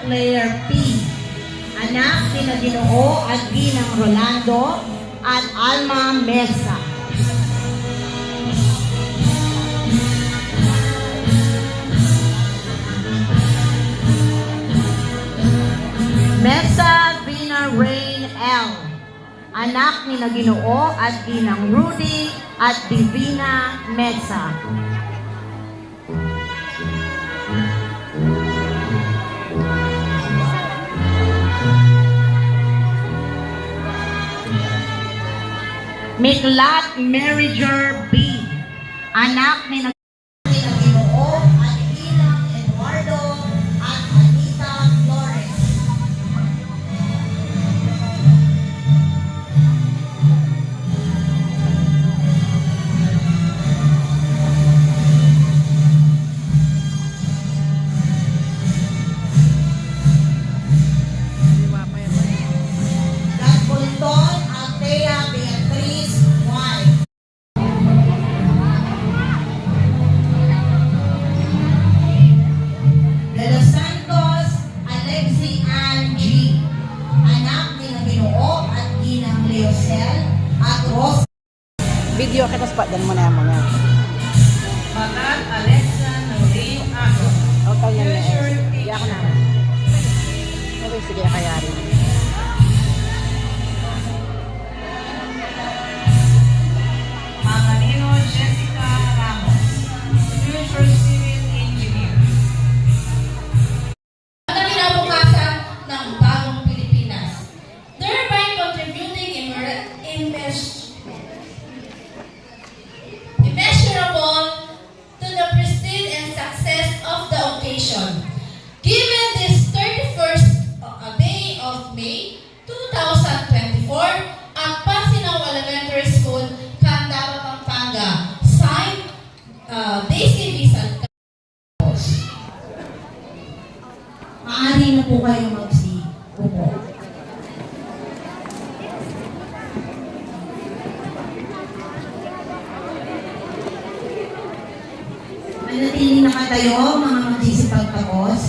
Claire P. Anak ni Ginoo at Ginang Rolando at Alma Mesa. Mesa Vina Rain L. Anak ni Ginoo at Ginang Rudy at Divina Mesa. Miklat Meriger B. Anak ni Ginoo at Ginang Eduardo at Anita Flores. Gatbulton Althea Beatriz White. De Los Santos Alexi Ann G. Anak ni Ginoo at Ginang Leocel at Rosa. Video kita spot dan mo na yan. Magat Alexa Noreen Ako. Okay, yan na. Hindi ako na. Okay, sige, kaya rin. Manganino Jessica Ramos, future civil engineer. Ang kinabukasan ng bagong Pilipinas, thereby contributing immeasurable to the prestige and success of the occasion. Given this 31st day of May 2024 at Pasinaw Elementary School, Candaba, Pampanga, signed Daisy Rizal. Maaari na po kayo mag-upo. Manatili na katayo, mga magsisipagtapos.